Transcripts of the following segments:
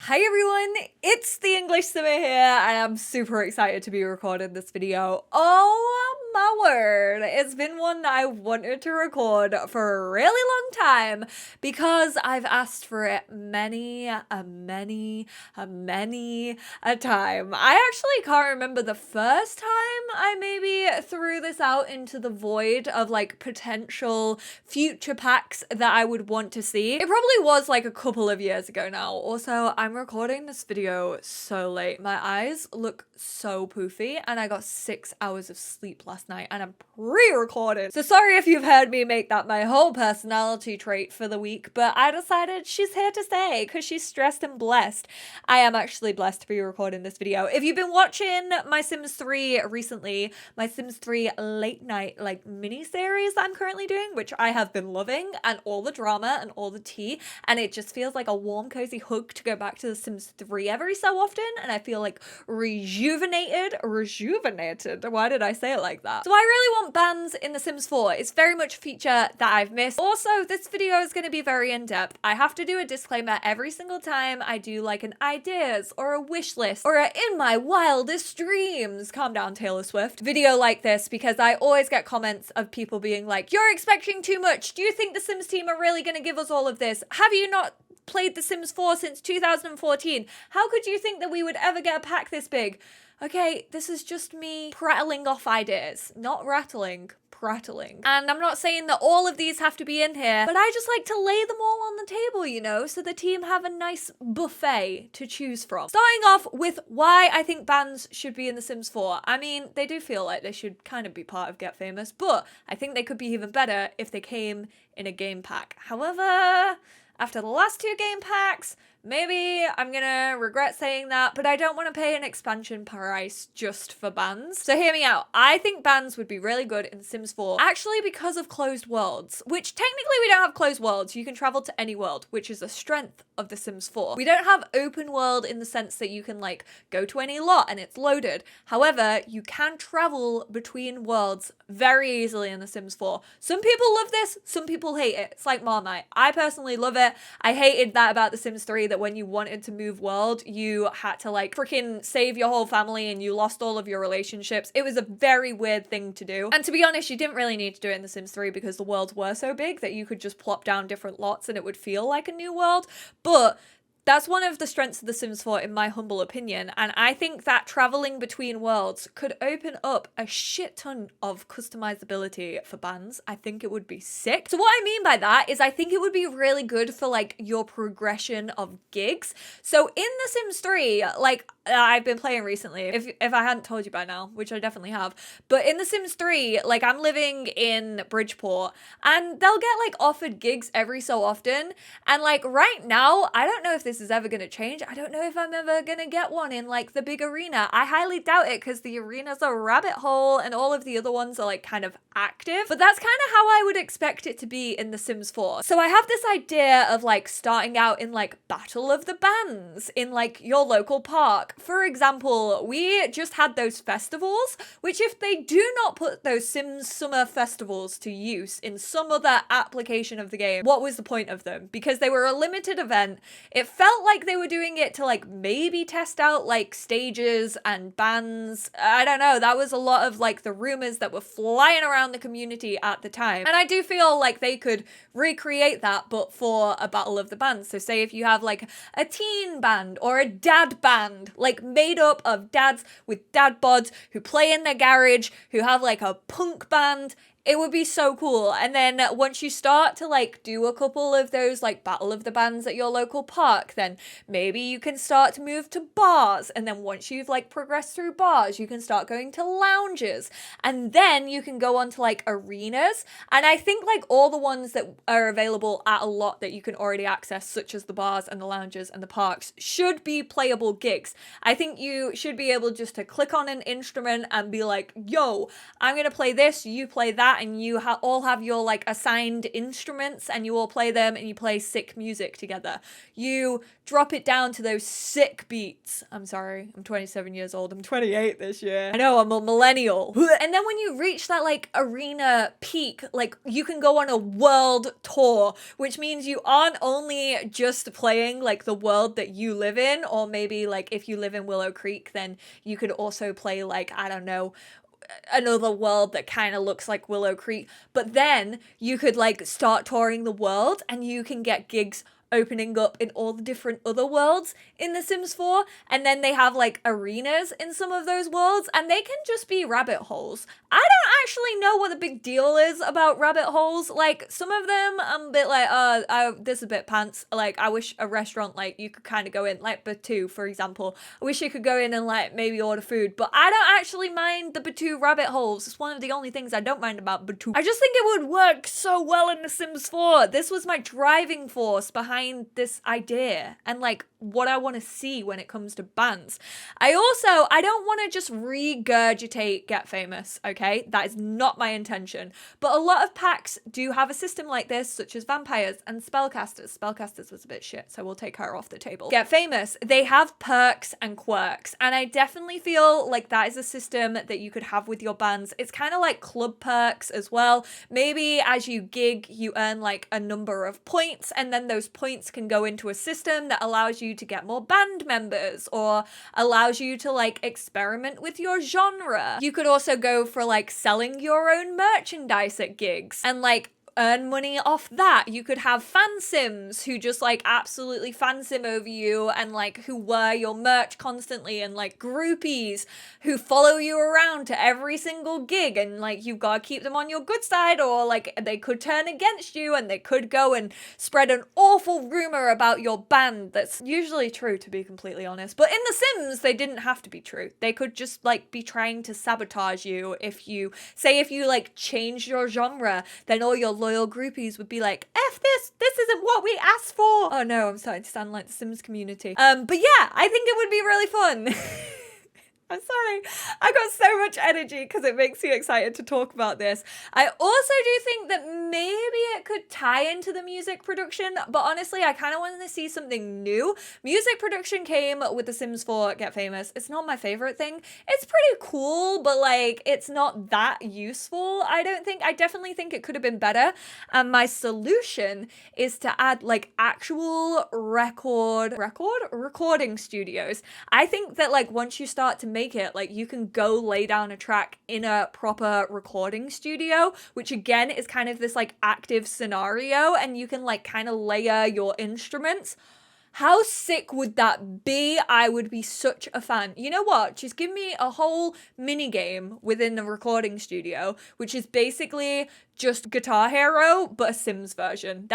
Hi everyone, it's the EnglishSimmer here, and I'm super excited to be recording this video. Oh my word, it's been one that I wanted to record for a really long time because I've asked for it many a time. I actually can't remember the first time I maybe threw this out into the void of like potential future packs that I would want to see. It probably was like a couple of years ago now. Also, I'm recording this video so late. My eyes look so poofy and I got 6 hours of sleep last night and I'm pre-recorded. So sorry if you've heard me make that my whole personality trait for the week, but I decided she's here to stay because she's stressed and blessed. I am actually blessed to be recording this video. If you've been watching my Sims 3 recently, my Sims 3 late night like mini series that I'm currently doing, which I have been loving, and all the drama and all the tea, and it just feels like a warm cozy hug to go back to the Sims 3 every so often, and I feel like rejuvenated. Why did I say it like that? So I really want bans in The Sims 4. It's very much a feature that I've missed. Also, this video is going to be very in-depth. I have to do a disclaimer every single time I do like an ideas or a wish list or a in my wildest dreams, calm down Taylor Swift, video like this, because I always get comments of people being like, you're expecting too much. Do you think the Sims team are really going to give us all of this? Have you not played The Sims 4 since 2014? How could you think that we would ever get a pack this big? Okay, this is just me prattling off ideas, not rattling, prattling. And I'm not saying that all of these have to be in here, but I just like to lay them all on the table, you know, so the team have a nice buffet to choose from. Starting off with why I think bans should be in The Sims 4. I mean, they do feel like they should kind of be part of Get Famous, but I think they could be even better if they came in a game pack. However, after the last two game packs, maybe I'm gonna regret saying that, but I don't want to pay an expansion price just for bans. So hear me out. I think bans would be really good in Sims 4, actually because of closed worlds, which technically we don't have closed worlds. You can travel to any world, which is a strength of The Sims 4. We don't have open world in the sense that you can like go to any lot and it's loaded. However, you can travel between worlds very easily in The Sims 4. Some people love this, some people hate it. It's like Marmite. I personally love it. I hated that about The Sims 3, that when you wanted to move world, you had to like freaking save your whole family and you lost all of your relationships. It was a very weird thing to do. And to be honest, you didn't really need to do it in The Sims 3 because the worlds were so big that you could just plop down different lots and it would feel like a new world. But that's one of the strengths of The Sims 4 in my humble opinion, and I think that traveling between worlds could open up a shit ton of customizability for bans. I think it would be sick. So what I mean by that is I think it would be really good for like your progression of gigs. So in The Sims 3, like I've been playing recently, if I hadn't told you by now, which I definitely have, but in The Sims 3, like I'm living in Bridgeport and they'll get like offered gigs every so often, and like right now, I don't know if this is ever going to change. I don't know if I'm ever going to get one in like the big arena. I highly doubt it because the arena's a rabbit hole and all of the other ones are like kind of active, but that's kind of how I would expect it to be in The Sims 4. So I have this idea of like starting out in like Battle of the Bands in like your local park. For example, we just had those festivals, which if they do not put those Sims Summer festivals to use in some other application of the game, what was the point of them? Because they were a limited event. It felt like they were doing it to like maybe test out like stages and bands. I don't know. That was a lot of like the rumors that were flying around the community at the time. And I do feel like they could recreate that, but for a Battle of the Bands. So say if you have like a teen band or a dad band, like made up of dads with dad bods who play in their garage, who have like a punk band, it would be so cool. And then once you start to like do a couple of those like Battle of the Bands at your local park, then maybe you can start to move to bars. And then once you've like progressed through bars, you can start going to lounges. And then you can go on to like arenas. And I think like all the ones that are available at a lot that you can already access, such as the bars and the lounges and the parks, should be playable gigs. I think you should be able just to click on an instrument and be like, yo, I'm going to play this, you play that. that, and you all have your like assigned instruments, and you all play them, and you play sick music together. You drop it down to those sick beats. I'm sorry, I'm 27 years old. I'm 28 this year. I know, I'm a millennial. And then when you reach that like arena peak, like you can go on a world tour, which means you aren't only just playing like the world that you live in, or maybe like if you live in Willow Creek, then you could also play like, I don't know, another world that kind of looks like Willow Creek. But then you could like start touring the world, and you can get gigs opening up in all the different other worlds in The Sims 4, and then they have like arenas in some of those worlds, and they can just be rabbit holes. I don't actually know what the big deal is about rabbit holes. Like, some of them I'm a bit like, this is a bit pants. Like, I wish a restaurant, like, you could kind of go in, like Batu, for example. I wish you could go in and like maybe order food, but I don't actually mind the Batu rabbit holes. It's one of the only things I don't mind about Batu. I just think it would work so well in The Sims 4. This was my driving force behind this idea and like what I want to see when it comes to bands. I don't want to just regurgitate Get Famous, okay? That is not my intention. But a lot of packs do have a system like this, such as Vampires and Spellcasters. Spellcasters was a bit shit, so we'll take her off the table. Get Famous, they have perks and quirks, and I definitely feel like that is a system that you could have with your bands. It's kind of like club perks as well. Maybe as you gig, you earn like a number of points, and then those points can go into a system that allows you to get more band members, or allows you to like experiment with your genre. You could also go for like selling your own merchandise at gigs and like earn money off that. You could have fan sims who just like absolutely fan sim over you and like who wear your merch constantly, and like groupies who follow you around to every single gig, and like you've got to keep them on your good side, or like they could turn against you and they could go and spread an awful rumor about your band that's usually true, to be completely honest. But in The Sims, they didn't have to be true. They could just like be trying to sabotage you. If you like change your genre, then all your loyal groupies would be like, F this isn't what we asked for. Oh no, I'm starting to sound like the Sims community. But yeah, I think it would be really fun. I'm sorry, I got so much energy because it makes me excited to talk about this. I also do think that maybe it could tie into the music production, but honestly, I kind of wanted to see something new. Music production came with The Sims 4 Get Famous. It's not my favorite thing. It's pretty cool, but like, it's not that useful, I don't think. I definitely think it could have been better. And my solution is to add like actual recording studios. I think that like once you start to make it, like you can go lay down a track in a proper recording studio, which again is kind of this like active scenario, and you can like kind of layer your instruments. How sick would that be? I would be such a fan. You know what? Just give me a whole mini game within the recording studio, which is basically just Guitar Hero, but a Sims version.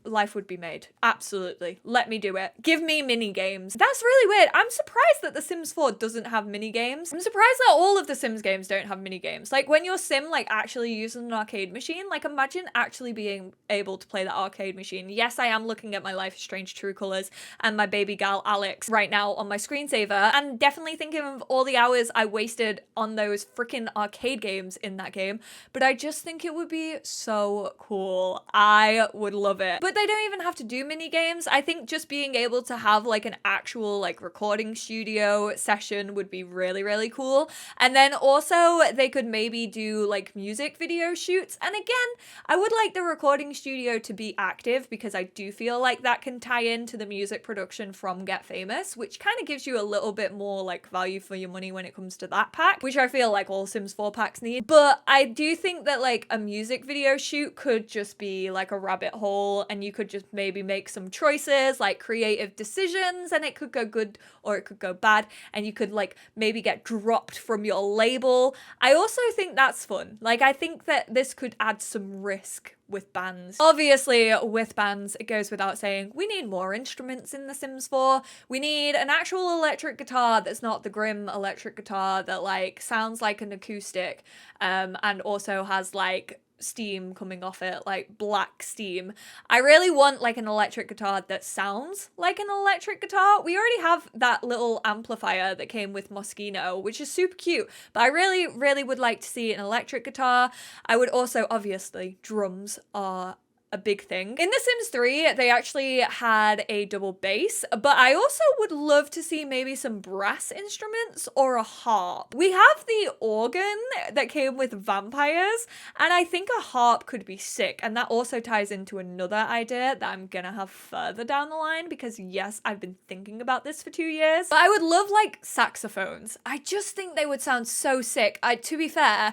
Life would be made. Absolutely. Let me do it. Give me mini games. That's really weird. I'm surprised that The Sims 4 doesn't have mini games. I'm surprised that all of the Sims games don't have mini games. Like when your sim like actually uses an arcade machine, like imagine actually being able to play that arcade machine. Yes, I am looking at my Life is Strange True Colors and my baby gal Alex right now on my screensaver, and definitely thinking of all the hours I wasted on those freaking arcade games in that game. But I just think it would be so cool. I would love it. But they don't even have to do mini games. I think just being able to have like an actual like recording studio session would be really, really cool. And then also they could maybe do like music video shoots. And again, I would like the recording studio to be active, because I do feel like that can tie into the music production from Get Famous, which kind of gives you a little bit more like value for your money when it comes to that pack, which I feel like all Sims 4 packs need. But I do think that like a music video shoot could just be like a rabbit hole, and you could just maybe make some choices, like creative decisions, and it could go good or it could go bad, and you could like maybe get dropped from your label. I also think that's fun. Like I think that this could add some risk with bands. Obviously, with bands, it goes without saying, we need more instruments in The Sims 4. We need an actual electric guitar that's not the grim electric guitar that like sounds like an acoustic, and also has like steam coming off it, like black steam. I really want like an electric guitar that sounds like an electric guitar. We already have that little amplifier that came with Moschino, which is super cute, but I really, really would like to see an electric guitar. I would also, obviously, drums are a big thing. In The Sims 3, they actually had a double bass, but I also would love to see maybe some brass instruments or a harp. We have the organ that came with vampires, and I think a harp could be sick, and that also ties into another idea that I'm gonna have further down the line, because yes, I've been thinking about this for 2 years, but I would love like saxophones. I just think they would sound so sick. To be fair,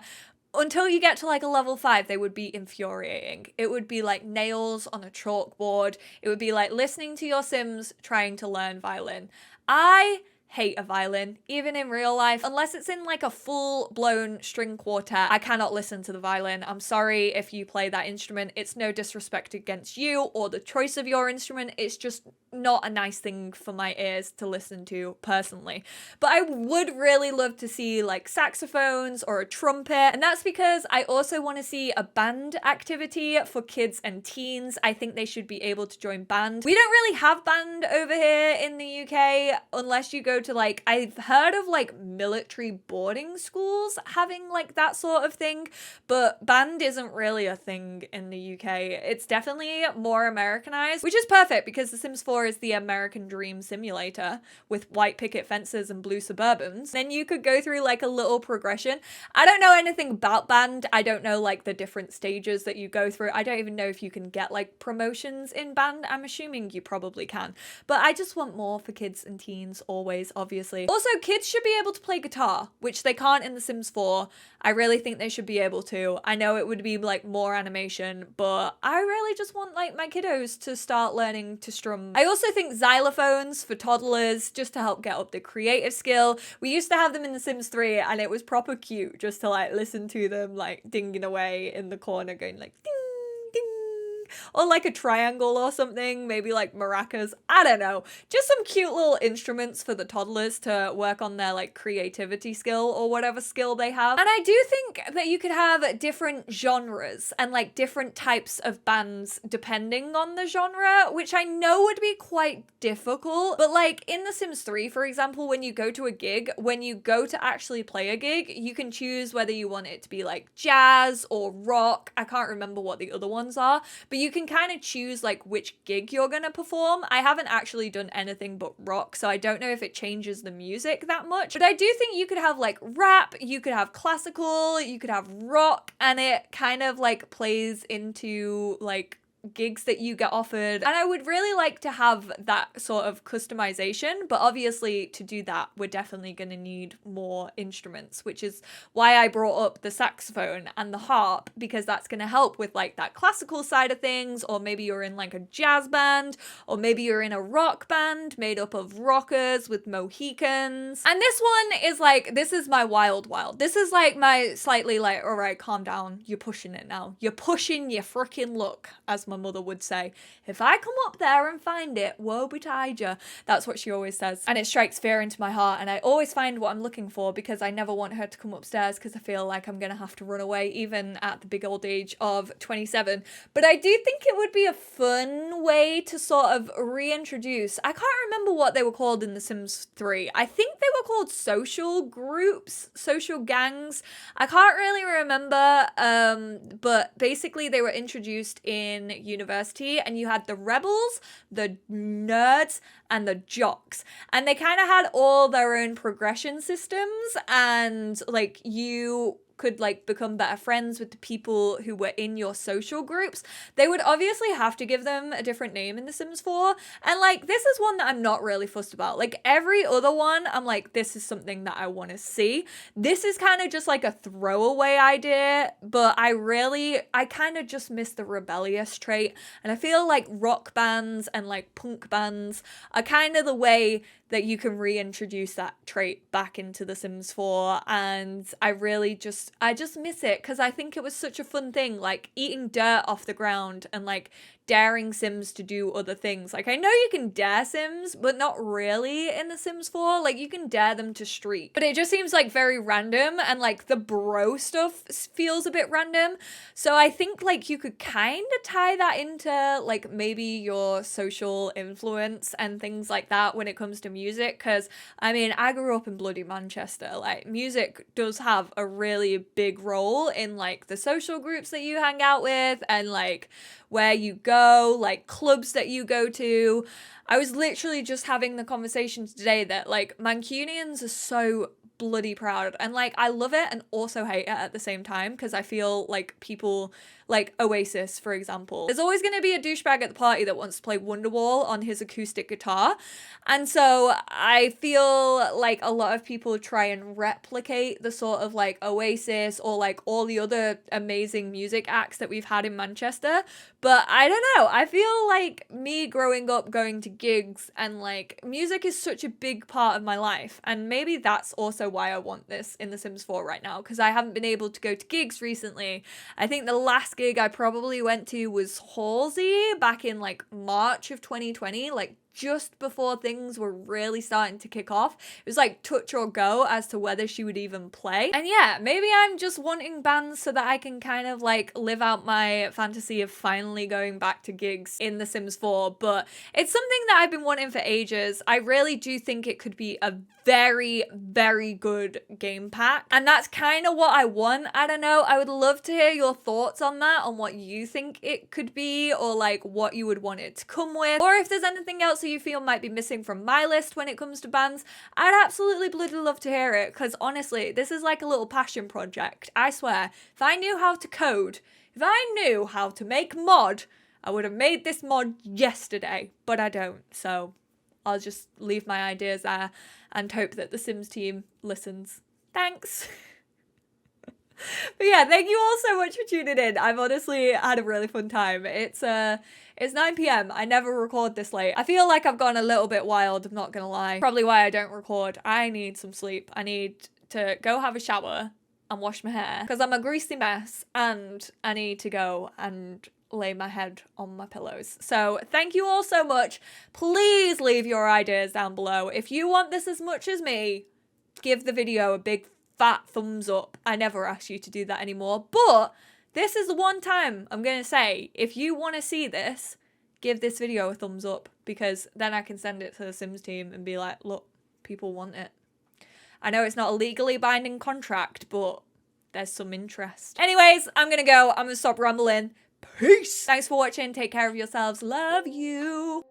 until you get to like a level 5, they would be infuriating. It would be like nails on a chalkboard. It would be like listening to your Sims trying to learn violin. I hate a violin, even in real life. Unless it's in like a full-blown string quartet, I cannot listen to the violin. I'm sorry if you play that instrument. It's no disrespect against you or the choice of your instrument. It's just not a nice thing for my ears to listen to personally. But I would really love to see like saxophones or a trumpet, and that's because I also want to see a band activity for kids and teens. I think they should be able to join band. We don't really have band over here in the UK unless you go to like, I've heard of like military boarding schools having like that sort of thing, but band isn't really a thing in the UK. It's definitely more Americanized, which is perfect because The Sims 4 is the American dream simulator with white picket fences and blue Suburbans. Then you could go through like a little progression. I don't know anything about band. I don't know like the different stages that you go through. I don't even know if you can get like promotions in band. I'm assuming you probably can, but I just want more for kids and teens always, obviously. Also, kids should be able to play guitar, which they can't in The Sims 4. I really think they should be able to. I know it would be like more animation, but I really just want like my kiddos to start learning to strum. I also think xylophones for toddlers, just to help get up the creative skill. We used to have them in The Sims 3 and it was proper cute just to like listen to them like dinging away in the corner going like ding, ding. Or like a triangle or something, maybe like maracas, I don't know. Just some cute little instruments for the toddlers to work on their like creativity skill or whatever skill they have. And I do think that you could have different genres and like different types of bands depending on the genre, which I know would be quite difficult. But like in The Sims 3, for example, when you go to a gig, when you go to actually play a gig, you can choose whether you want it to be like jazz or rock. I can't remember what the other ones are, but you can kind of choose like which gig you're gonna perform. I haven't actually done anything but rock, so I don't know if it changes the music that much, but I do think you could have like rap, you could have classical, you could have rock, and it kind of like plays into like gigs that you get offered. And I would really like to have that sort of customization, but obviously to do that we're definitely going to need more instruments, which is why I brought up the saxophone and the harp, because that's going to help with like that classical side of things. Or maybe you're in like a jazz band, or maybe you're in a rock band made up of rockers with Mohicans. And this one is like, this is my wild. This is like my slightly like, all right, calm down, you're pushing it now, you're pushing your freaking luck, as my mother would say. If I come up there and find it, woe betide ya. That's what she always says. And it strikes fear into my heart, and I always find what I'm looking for because I never want her to come upstairs because I feel like I'm gonna have to run away even at the big old age of 27. But I do think it would be a fun way to sort of reintroduce, I can't remember what they were called in The Sims 3. I think they were called social groups, social gangs. I can't really remember, but basically they were introduced in university, and you had the rebels, the nerds, and the jocks, and they kind of had all their own progression systems, and like you could like become better friends with the people who were in your social groups. They would obviously have to give them a different name in The Sims 4, and like this is one that I'm not really fussed about. Like every other one, I'm like, this is something that I want to see. This is kind of just like a throwaway idea, but I kind of just miss the rebellious trait, and I feel like rock bands and like punk bands are kind of the way that you can reintroduce that trait back into The Sims 4, and I just miss it because I think it was such a fun thing, like eating dirt off the ground and like daring Sims to do other things. Like, I know you can dare Sims, but not really in The Sims 4. Like, you can dare them to streak. But it just seems like very random, and like the bro stuff feels a bit random. So I think like you could kind of tie that into like maybe your social influence and things like that when it comes to music. Because I mean, I grew up in bloody Manchester. Like, music does have a really big role in like the social groups that you hang out with and like where you go, like clubs that you go to. I was literally just having the conversation today that like Mancunians are so bloody proud, and like I love it and also hate it at the same time, because I feel like people like Oasis, for example, there's always going to be a douchebag at the party that wants to play Wonderwall on his acoustic guitar, and so I feel like a lot of people try and replicate the sort of like Oasis or like all the other amazing music acts that we've had in Manchester. But I don't know, I feel like me growing up going to gigs and like music is such a big part of my life, and maybe that's also why I want this in The Sims 4 right now, because I haven't been able to go to gigs recently. I think the last gig I probably went to was Halsey back in like March of 2020, like just before things were really starting to kick off. It was like touch or go as to whether she would even play. And yeah, maybe I'm just wanting bands so that I can kind of like live out my fantasy of finally going back to gigs in The Sims 4, but it's something that I've been wanting for ages. I really do think it could be a very, very good game pack, and that's kind of what I want. I don't know, I would love to hear your thoughts on that, on what you think it could be, or like what you would want it to come with, or if there's anything else that you feel might be missing from my list when it comes to bands. I'd absolutely bloody love to hear it, because honestly, this is like a little passion project. I swear, if I knew how to code, if I knew how to make mod, I would have made this mod yesterday, but I don't, so I'll just leave my ideas there and hope that the Sims team listens. Thanks. But yeah, thank you all so much for tuning in. I've honestly had a really fun time. It's 9 p.m. I never record this late. I feel like I've gone a little bit wild, I'm not gonna lie. Probably why I don't record. I need some sleep. I need to go have a shower and wash my hair, because I'm a greasy mess, and I need to go and lay my head on my pillows. So thank you all so much. Please leave your ideas down below. If you want this as much as me, give the video a big fat thumbs up. I never ask you to do that anymore, but this is the one time I'm gonna say, if you want to see this, give this video a thumbs up, because then I can send it to the Sims team and be like, look, people want it. I know it's not a legally binding contract, but there's some interest. Anyways, I'm gonna go. I'm gonna stop rambling. Peace. Thanks for watching. Take care of yourselves. Love you.